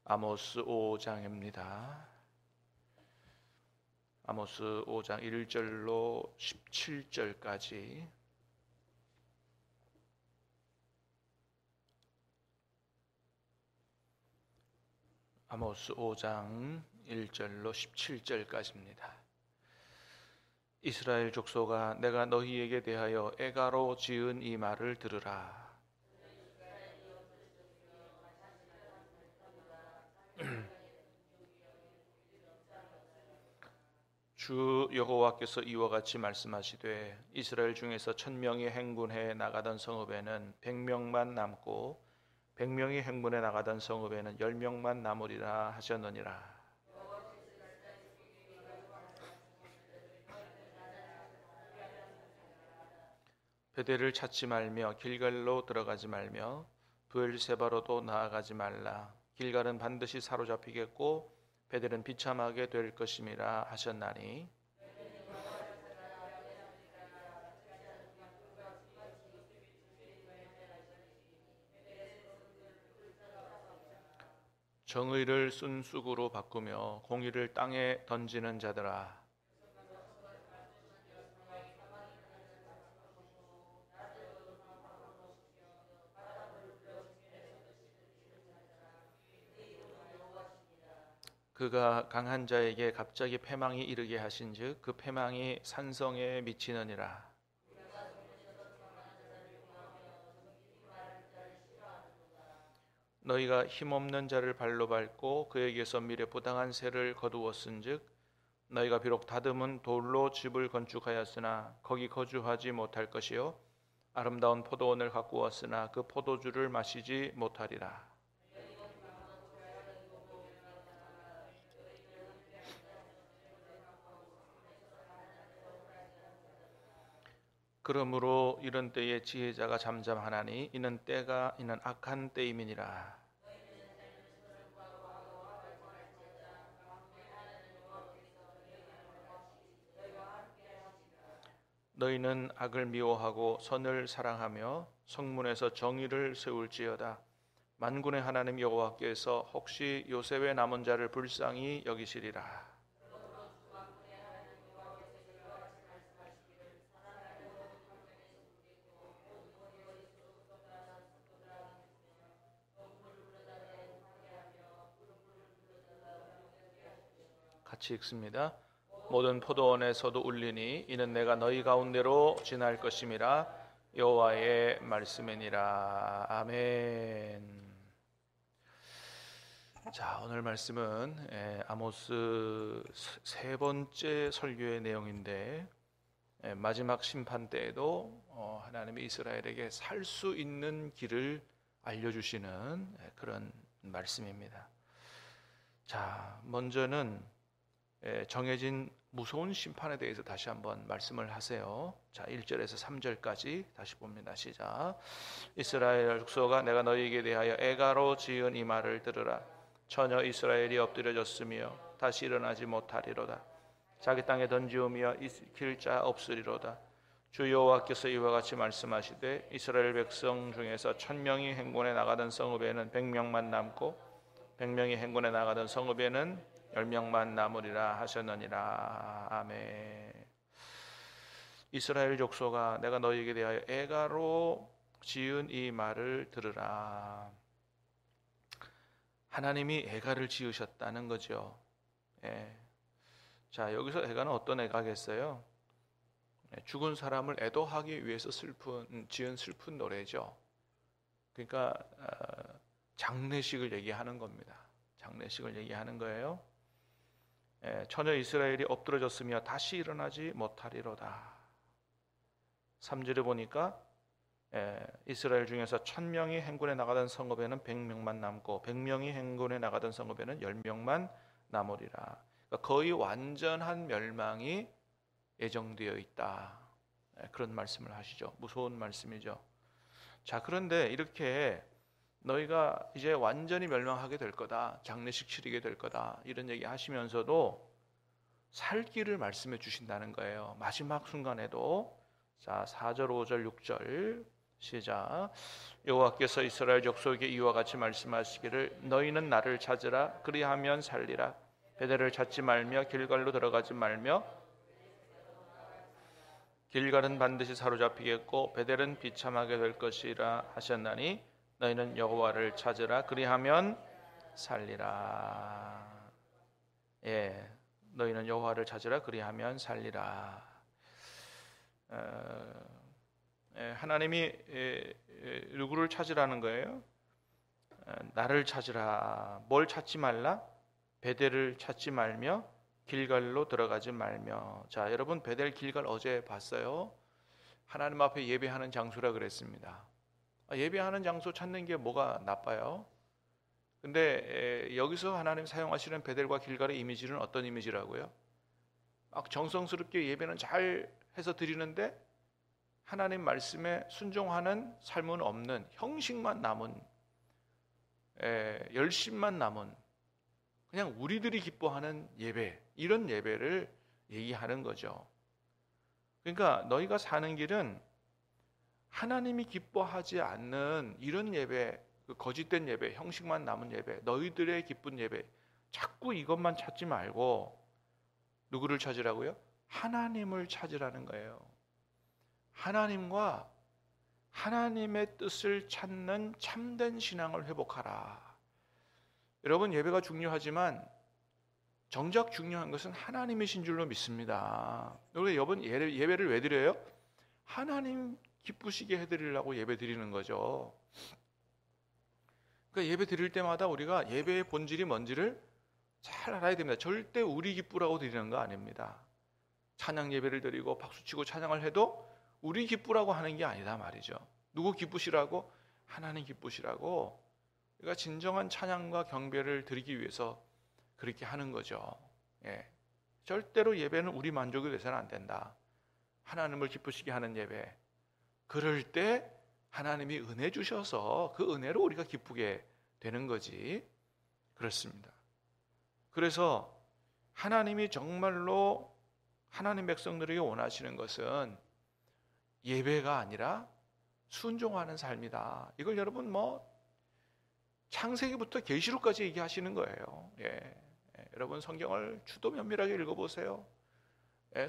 아모스 5장입니다. 아모스 5장 1절로 17절까지. 아모스 5장 1절로 17절까지입니다. 이스라엘 족속아, 내가 너희에게 대하여 애가로 지은 이 말을 들으라. 주 여호와께서 이와 같이 말씀하시되 이스라엘 중에서 1000명이 행군해 나가던 성읍에는 100명만 남고 100명이 행군해 나가던 성읍에는 10명만 남으리라 하셨느니라. 베델을 찾지 말며 길갈로 들어가지 말며 브엘세바로도 나아가지 말라. 길갈은 반드시 사로잡히겠고 베델은 비참하게 될 것임이라 하셨나니, 정의를 순쑥으로 바꾸며 공의를 땅에 던지는 자들아, 그가 강한 자에게 갑자기 패망이 이르게 하신즉 그 패망이 산성에 미치느니라. 너희가 힘없는 자를 발로 밟고 그에게서 미래 부당한 세를 거두었은즉 너희가 비록 다듬은 돌로 집을 건축하였으나 거기 거주하지 못할 것이요 아름다운 포도원을 가꾸었으나 그 포도주를 마시지 못하리라. 그러므로 이런 때에 지혜자가 잠잠하나니 이는 악한 때임이니라. 너희는 악을 미워하고 선을 사랑하며 성문에서 정의를 세울지어다. 만군의 하나님 여호와께서 혹시 요셉의 남은 자를 불쌍히 여기시리라. 같이 읽습니다. 모든 포도원에서도 울리니 이는 내가 너희 가운데로 지날 것임이라 여호와의 말씀이니라. 아멘. 자, 오늘 말씀은 아모스 세 번째 설교의 내용인데 마지막 심판 때에도 하나님이 이스라엘에게 살 수 있는 길을 알려주시는 그런 말씀입니다. 자, 먼저는 정해진 무서운 심판에 대해서 다시 한번 말씀을 하세요. 자, 1절에서 3절까지 다시 봅니다. 시작. 이스라엘 족속아, 내가 너희에게 대하여 애가로 지은 이 말을 들으라. 처녀 이스라엘이 엎드려졌으며 다시 일어나지 못하리로다. 자기 땅에 던지우며 일으킬 자 없으리로다. 주 여호와께서 이와 같이 말씀하시되 이스라엘 백성 중에서 1000명이 행군에 나가던 성읍에는 100명만 남고 100명이 행군에 나가던 성읍에는 10명만 남으리라 하셨느니라. 아멘. 이스라엘 족속아, 내가 너희에게 대하여 애가로 지은 이 말을 들으라. 하나님이 애가를 지으셨다는 거죠. 자, 여기서 애가는 어떤 애가겠어요? 죽은 사람을 애도하기 위해서 지은 슬픈 노래죠. 그러니까 장례식을 얘기하는 겁니다. 장례식을 얘기하는 거예요. 처녀 이스라엘이 엎드러졌으며 다시 일어나지 못하리로다. 3절에 보니까 이스라엘 중에서 1000명이 행군에 나가던 성읍에는 100명만 남고 100명이 행군에 나가던 성읍에는 10명만 남으리라. 그러니까 거의 완전한 멸망이 예정되어 있다. 그런 말씀을 하시죠. 무서운 말씀이죠. 자, 그런데 이렇게 너희가 이제 완전히 멸망하게 될 거다, 장례식 치르게 될 거다, 이런 얘기 하시면서도 살 길을 말씀해 주신다는 거예요. 마지막 순간에도. 자, 4절, 5절, 6절 시작. 여호와께서 이스라엘 족속에게 이와 같이 말씀하시기를 너희는 나를 찾으라 그리하면 살리라. 베델을 찾지 말며 길갈로 들어가지 말며 길갈은 반드시 사로잡히겠고 베델은 비참하게 될 것이라 하셨나니 너희는 여호와를 찾으라 그리하면 살리라. 예, 너희는 여호와를 찾으라 그리하면 살리라. 하나님이 누구를 찾으라는 거예요? 나를 찾으라. 뭘 찾지 말라? 베델을 찾지 말며 길갈로 들어가지 말며. 자, 여러분 베델 길갈 어제 봤어요? 하나님 앞에 예배하는 장소라 그랬습니다. 예배하는 장소 찾는 게 뭐가 나빠요? 근데 여기서 하나님 사용하시는 베델과 길갈의 이미지는 어떤 이미지라고요? 막 정성스럽게 예배는 잘 해서 드리는데 하나님 말씀에 순종하는 삶은 없는, 형식만 남은, 열심만 남은, 그냥 우리들이 기뻐하는 예배, 이런 예배를 얘기하는 거죠. 그러니까 너희가 사는 길은 하나님이 기뻐하지 않는 이런 예배, 그 거짓된 예배, 형식만 남은 예배, 너희들의 기쁜 예배, 자꾸 이것만 찾지 말고 누구를 찾으라고요? 하나님을 찾으라는 거예요. 하나님과 하나님의 뜻을 찾는 참된 신앙을 회복하라. 여러분, 예배가 중요하지만 정작 중요한 것은 하나님이신 줄로 믿습니다. 여러분, 예배를 왜 드려요? 하나님 기쁘시게 해드리려고 예배 드리는 거죠. 그러니까 예배 드릴 때마다 우리가 예배의 본질이 뭔지를 잘 알아야 됩니다. 절대 우리 기쁘라고 드리는 거 아닙니다. 찬양 예배를 드리고 박수치고 찬양을 해도 우리 기쁘라고 하는 게 아니다 말이죠. 누구 기쁘시라고? 하나님 기쁘시라고. 그러니까 진정한 찬양과 경배를 드리기 위해서 그렇게 하는 거죠. 예. 절대로 예배는 우리 만족이 돼서는 안 된다. 하나님을 기쁘시게 하는 예배. 그럴 때 하나님이 은혜 주셔서 그 은혜로 우리가 기쁘게 되는 거지. 그렇습니다. 그래서 하나님이 정말로 하나님 백성들에게 원하시는 것은 예배가 아니라 순종하는 삶이다. 이걸 여러분 창세기부터 계시록까지 얘기하시는 거예요. 여러분 성경을 주도 면밀하게 읽어보세요.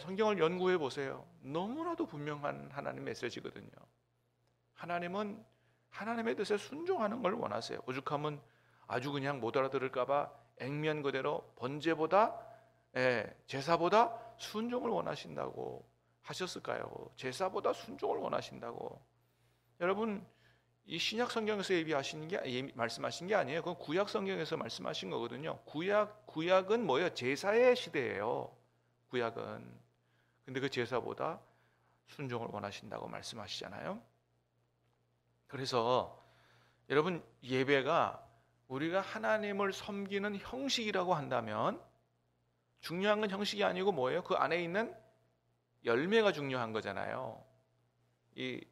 성경을 연구해 보세요. 너무나도 분명한 하나님 메시지거든요. 하나님은 하나님의 뜻에 순종하는 걸 원하세요. 오죽하면 아주 그냥 못 알아들을까 봐 액면 그대로 번제보다 제사보다 순종을 원하신다고 하셨을까요? 제사보다 순종을 원하신다고. 여러분, 이 신약 성경에서 말씀하신 게 아니에요. 그건 구약 성경에서 말씀하신 거거든요. 구약은 뭐예요? 제사의 시대예요. 구약은. 근데 그 제사보다 순종을 원하신다고 말씀하시잖아요. 그래서 여러분, 예배가 우리가 하나님을 섬기는 형식이라고 한다면 중요한 건 형식이 아니고 뭐예요? 그 안에 있는 열매가 중요한 거잖아요. 이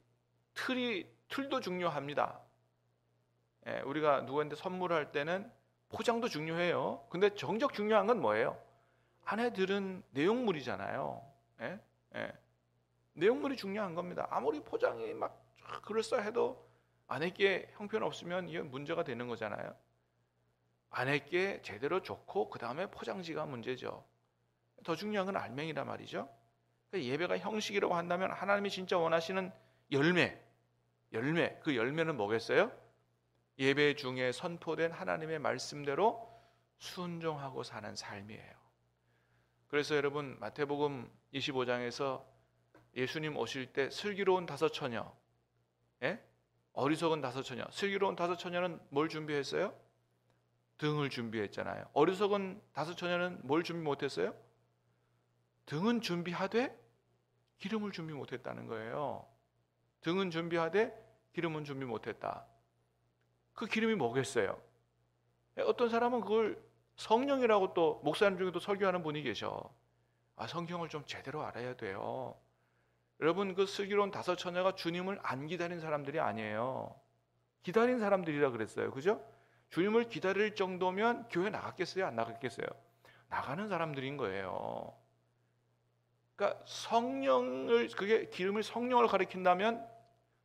틀도 중요합니다. 우리가 누구한테 선물할 때는 포장도 중요해요. 근데 정작 중요한 건 뭐예요? 안에 들은 내용물이잖아요. 내용물이 중요한 겁니다. 아무리 포장이 막 그럴싸해도 안에 게 형편없으면 이게 문제가 되는 거잖아요. 안에 게 제대로 좋고 그 다음에 포장지가 문제죠. 더 중요한 건 알맹이란 말이죠. 예배가 형식이라고 한다면 하나님이 진짜 원하시는 열매, 그 열매는 뭐겠어요? 예배 중에 선포된 하나님의 말씀대로 순종하고 사는 삶이에요. 그래서 여러분, 마태복음 25장에서 예수님 오실 때 슬기로운 5처녀, 어리석은 5처녀, 슬기로운 5처녀는 뭘 준비했어요? 등을 준비했잖아요. 어리석은 5처녀는 뭘 준비 못했어요? 등은 준비하되 기름을 준비 못했다는 거예요. 등은 준비하되 기름은 준비 못했다. 그 기름이 뭐겠어요? 어떤 사람은 그걸 성령이라고 또 목사님 중에도 설교하는 분이 계셔. 성경을 좀 제대로 알아야 돼요. 여러분, 그 슬기로운 5처녀가 주님을 안 기다린 사람들이 아니에요. 기다린 사람들이라 그랬어요. 그죠? 주님을 기다릴 정도면 교회 나갔겠어요? 안 나갔겠어요? 나가는 사람들인 거예요. 그러니까 그게 기름을 성령을 가리킨다면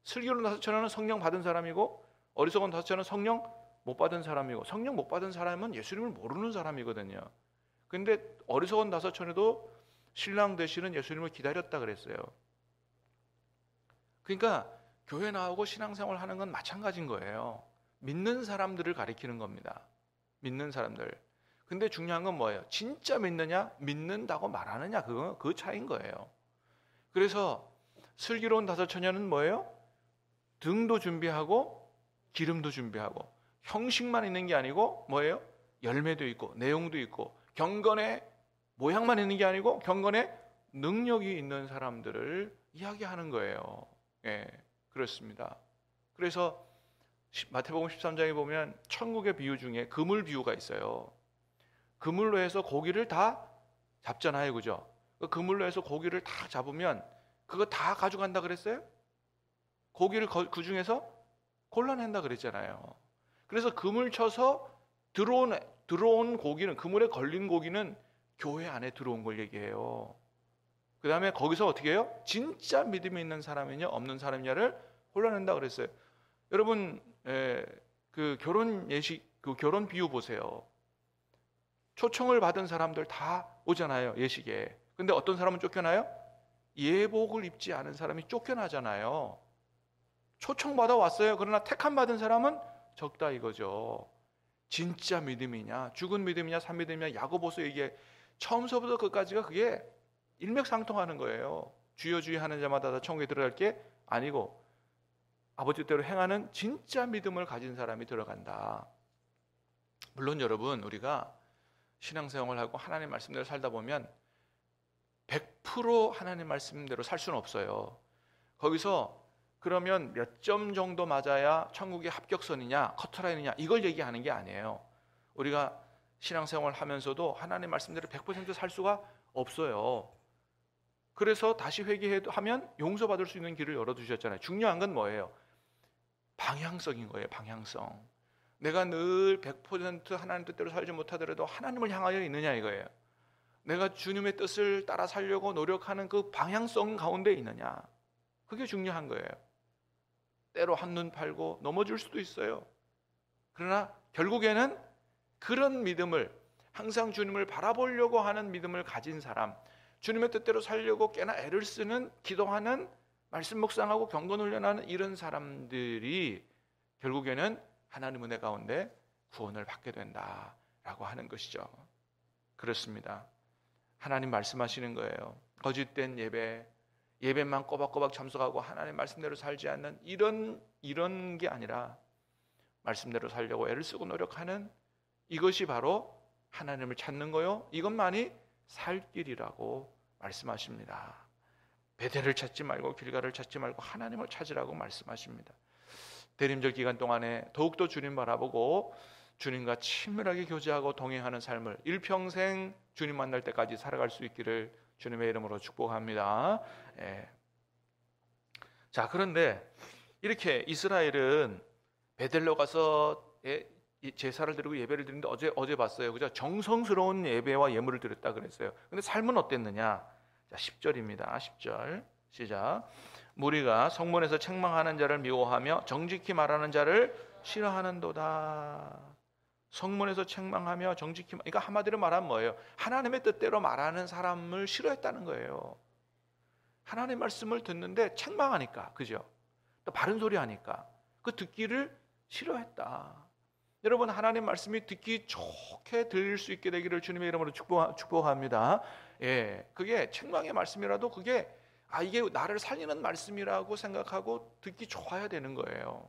슬기로운 다섯 처녀는 성령 받은 사람이고 어리석은 다섯 처녀는 성령 못 받은 사람이고, 성령 못 받은 사람은 예수님을 모르는 사람이거든요. 근데 어리석은 다섯 처녀도 신랑 되시는 예수님을 기다렸다 그랬어요. 그러니까 교회 나오고 신앙생활 하는 건 마찬가지인 거예요. 믿는 사람들을 가리키는 겁니다. 믿는 사람들. 근데 중요한 건 뭐예요? 진짜 믿느냐, 믿는다고 말하느냐, 그 차이인 거예요. 그래서 슬기로운 다섯 처녀는 뭐예요? 등도 준비하고 기름도 준비하고, 형식만 있는 게 아니고 뭐예요? 열매도 있고 내용도 있고, 경건의 모양만 있는 게 아니고 경건의 능력이 있는 사람들을 이야기하는 거예요. 예, 그렇습니다. 그래서 마태복음 13장에 보면 천국의 비유 중에 그물 비유가 있어요. 그물로 해서 고기를 다 잡잖아요, 그죠? 그 그물로 해서 고기를 다 잡으면 그거 다 가져간다 그랬어요? 고기를 그 중에서 골라낸다 그랬잖아요. 그래서 그물 쳐서 들어온 고기는, 그물에 걸린 고기는 교회 안에 들어온 걸 얘기해요. 그 다음에 거기서 어떻게 해요? 진짜 믿음이 있는 사람이냐 없는 사람이냐를 골라낸다 그랬어요. 여러분, 그 결혼 예식, 그 결혼 비유 보세요. 초청을 받은 사람들 다 오잖아요, 예식에. 근데 어떤 사람은 쫓겨나요? 예복을 입지 않은 사람이 쫓겨나잖아요. 초청받아 왔어요. 그러나 택함 받은 사람은 적다 이거죠. 진짜 믿음이냐, 죽은 믿음이냐, 산 믿음이냐, 야고보서 얘기해. 처음서부터 끝까지가 그게 일맥상통하는 거예요. 주여 주여 하는 자마다 다 천국에 들어갈 게 아니고, 아버지 뜻대로 행하는 진짜 믿음을 가진 사람이 들어간다. 물론 여러분, 우리가 신앙생활을 하고 하나님 말씀대로 살다 보면 100% 하나님 말씀대로 살 수는 없어요. 거기서 그러면 몇 점 정도 맞아야 천국의 합격선이냐, 커트라인이냐, 이걸 얘기하는 게 아니에요. 우리가 신앙생활 하면서도 하나님 말씀대로 100% 살 수가 없어요. 그래서 다시 회개하면 용서받을 수 있는 길을 열어두셨잖아요. 중요한 건 뭐예요? 방향성인 거예요. 방향성. 내가 늘 100% 하나님 뜻대로 살지 못하더라도 하나님을 향하여 있느냐 이거예요. 내가 주님의 뜻을 따라 살려고 노력하는 그 방향성 가운데 있느냐, 그게 중요한 거예요. 때로 한눈 팔고 넘어질 수도 있어요. 그러나 결국에는 그런 믿음을, 항상 주님을 바라보려고 하는 믿음을 가진 사람, 주님의 뜻대로 살려고 꽤나 애를 쓰는, 기도하는, 말씀 묵상하고 경건 훈련하는 이런 사람들이 결국에는 하나님 은혜 가운데 구원을 받게 된다라고 하는 것이죠. 그렇습니다. 하나님 말씀하시는 거예요. 거짓된 예배만 꼬박꼬박 참석하고 하나님 말씀대로 살지 않는 이런 게 아니라 말씀대로 살려고 애를 쓰고 노력하는, 이것이 바로 하나님을 찾는 거요, 이것만이 살 길이라고 말씀하십니다. 베델을 찾지 말고 길가를 찾지 말고 하나님을 찾으라고 말씀하십니다. 대림절 기간 동안에 더욱더 주님 바라보고 주님과 친밀하게 교제하고 동행하는 삶을 일평생 주님 만날 때까지 살아갈 수 있기를 주님의 이름으로 축복합니다. 자, 그런데 이렇게 이스라엘은 베델로 가서 제사를 드리고 예배를 드리는데 어제 봤어요, 그죠? 정성스러운 예배와 예물을 드렸다 그랬어요. 근데 삶은 어땠느냐? 자, 10절입니다. 10절 시작. 무리가 성문에서 책망하는 자를 미워하며 정직히 말하는 자를 싫어하는도다. 성문에서 책망하며 정직히, 그러니까 한마디로 말하면 뭐예요? 하나님의 뜻대로 말하는 사람을 싫어했다는 거예요. 하나님의 말씀을 듣는데 책망하니까, 그죠? 또 바른 소리 하니까 그 듣기를 싫어했다. 여러분, 하나님 말씀이 듣기 좋게 들릴 수 있게 되기를 주님의 이름으로 축복합니다. 그게 책망의 말씀이라도 그게 이게 나를 살리는 말씀이라고 생각하고 듣기 좋아야 되는 거예요.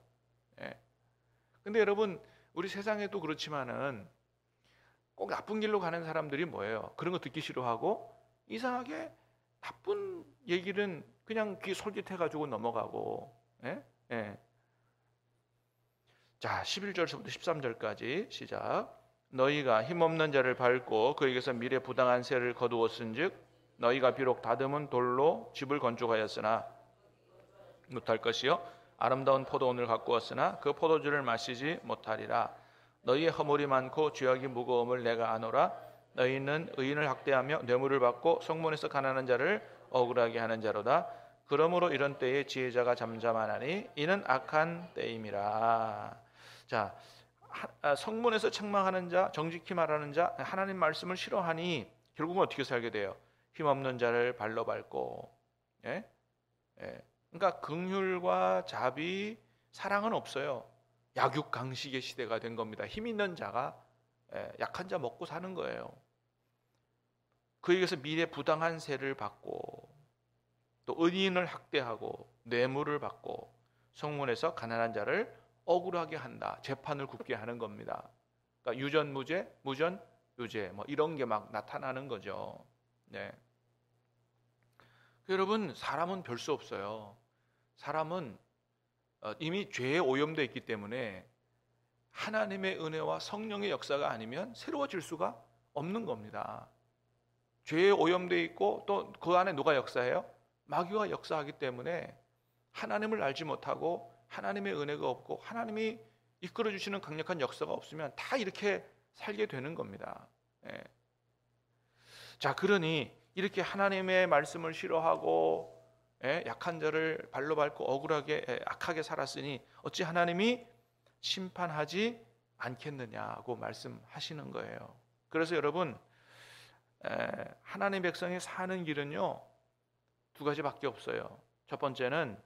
근데 여러분, 우리 세상에도 그렇지만은 꼭 나쁜 길로 가는 사람들이 뭐예요? 그런 거 듣기 싫어하고 이상하게 나쁜 얘기는 그냥 귀 솔깃해가지고 넘어가고. 자, 11절부터 13절까지 시작. 너희가 힘없는 자를 밟고 그에게서 미래 부당한 세를 거두었은즉 너희가 비록 다듬은 돌로 집을 건축하였으나 못할 것이요 아름다운 포도원을 가꾸었으나 그 포도주를 마시지 못하리라. 너희의 허물이 많고 죄악이 무거움을 내가 아노라. 너희는 의인을 학대하며 뇌물을 받고 성문에서 가난한 자를 억울하게 하는 자로다. 그러므로 이런 때에 지혜자가 잠잠하나니 이는 악한 때임이라. 자, 성문에서 책망하는 자, 정직히 말하는 자, 하나님 말씀을 싫어하니 결국은 어떻게 살게 돼요? 힘없는 자를 발로 밟고. 예? 예. 그러니까 긍휼과 자비, 사랑은 없어요. 약육강식의 시대가 된 겁니다. 힘 있는 자가 약한 자 먹고 사는 거예요. 그에게서 미래 부당한 세를 받고 또 의인을 학대하고 뇌물을 받고 성문에서 가난한 자를 억울하게 한다. 재판을 굽게 하는 겁니다. 그러니까 유전무죄, 무전유죄 뭐 이런 게 막 나타나는 거죠. 네. 여러분, 사람은 별 수 없어요. 사람은 이미 죄에 오염되어 있기 때문에 하나님의 은혜와 성령의 역사가 아니면 새로워질 수가 없는 겁니다. 죄에 오염되어 있고 또 그 안에 누가 역사해요? 마귀가 역사하기 때문에 하나님을 알지 못하고 하나님의 은혜가 없고 하나님이 이끌어 주시는 강력한 역사가 없으면 다 이렇게 살게 되는 겁니다. 예. 자, 그러니 이렇게 하나님의 말씀을 싫어하고 약한 자를 발로 밟고 억울하게 악하게 살았으니 어찌 하나님이 심판하지 않겠느냐고 말씀하시는 거예요. 그래서 여러분, 하나님의 백성이 사는 길은요 두 가지밖에 없어요. 첫 번째는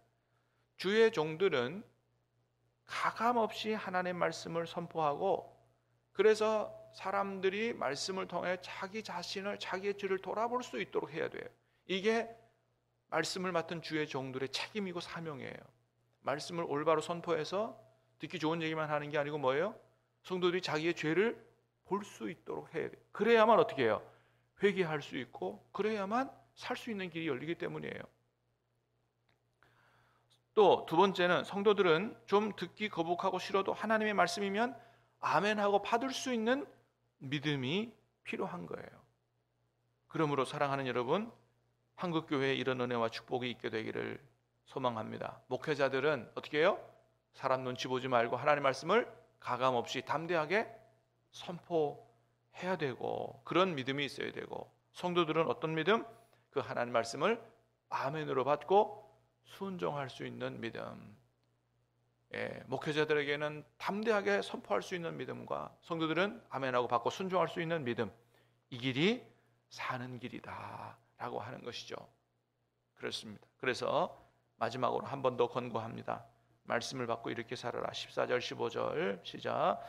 주의 종들은 가감없이 하나님의 말씀을 선포하고 그래서 사람들이 말씀을 통해 자기 자신을, 자기의 죄를 돌아볼 수 있도록 해야 돼요. 이게 말씀을 맡은 주의 종들의 책임이고 사명이에요. 말씀을 올바로 선포해서 듣기 좋은 얘기만 하는 게 아니고 뭐예요? 성도들이 자기의 죄를 볼 수 있도록 해야 돼요. 그래야만 어떻게 해요? 회개할 수 있고 그래야만 살 수 있는 길이 열리기 때문이에요. 또 두 번째는 성도들은 좀 듣기 거북하고 싫어도 하나님의 말씀이면 아멘하고 받을 수 있는 믿음이 필요한 거예요. 그러므로 사랑하는 여러분, 한국교회에 이런 은혜와 축복이 있게 되기를 소망합니다. 목회자들은 어떻게 해요? 사람 눈치 보지 말고 하나님 말씀을 가감없이 담대하게 선포해야 되고 그런 믿음이 있어야 되고 성도들은 어떤 믿음? 그 하나님 말씀을 아멘으로 받고 순종할 수 있는 믿음. 목회자들에게는 담대하게 선포할 수 있는 믿음과 성도들은 아멘하고 받고 순종할 수 있는 믿음, 이 길이 사는 길이다 라고 하는 것이죠. 그렇습니다. 그래서 마지막으로 한 번 더 권고합니다. 말씀을 받고 이렇게 살아라. 14절 15절 시작.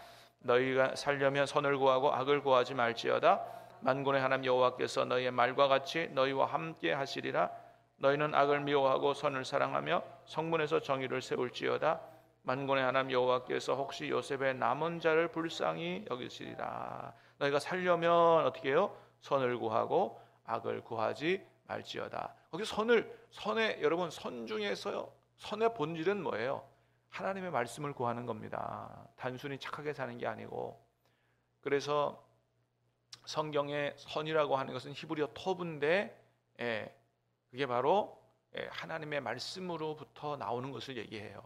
너희가 살려면 선을 구하고 악을 구하지 말지어다. 만군의 하나님 여호와께서 너희의 말과 같이 너희와 함께 하시리라. 너희는 악을 미워하고 선을 사랑하며 성문에서 정의를 세울지어다. 만군의 하나님 여호와께서 혹시 요셉의 남은 자를 불쌍히 여기시리라. 너희가 살려면 어떻게 해요? 선을 구하고 악을 구하지 말지어다. 거기 선의 여러분, 선 중에서요, 선의 본질은 뭐예요? 하나님의 말씀을 구하는 겁니다. 단순히 착하게 사는 게 아니고. 그래서 성경의 선이라고 하는 것은 히브리어 토브인데 그게 바로 하나님의 말씀으로부터 나오는 것을 얘기해요.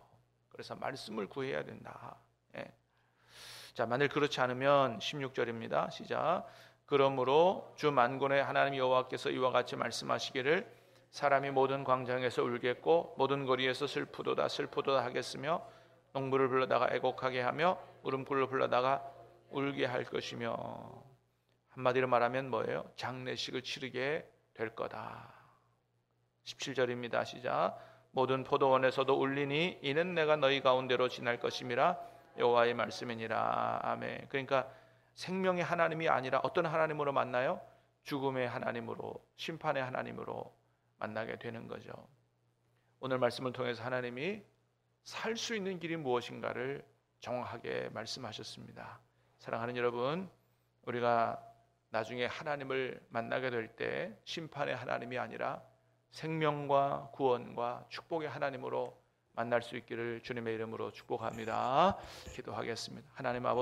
그래서 말씀을 구해야 된다. 자, 만일 그렇지 않으면 16절입니다. 시작. 그러므로 주 만군의 하나님 여호와께서 이와 같이 말씀하시기를 사람이 모든 광장에서 울겠고 모든 거리에서 슬프도다 하겠으며 농부를 불러다가 애곡하게 하며 울음꾼을 불러다가 울게 할 것이며. 한마디로 말하면 뭐예요? 장례식을 치르게 될 거다. 17절입니다. 시작. 모든 포도원에서도 울리니 이는 내가 너희 가운데로 지날 것임이라 여호와의 말씀이니라. 아멘. 그러니까 생명의 하나님이 아니라 어떤 하나님으로 만나요? 죽음의 하나님으로, 심판의 하나님으로 만나게 되는 거죠. 오늘 말씀을 통해서 하나님이 살 수 있는 길이 무엇인가를 정확하게 말씀하셨습니다. 사랑하는 여러분, 우리가 나중에 하나님을 만나게 될 때 심판의 하나님이 아니라 생명과 구원과 축복의 하나님으로 만날 수 있기를 주님의 이름으로 축복합니다. 기도하겠습니다. 하나님 아버지,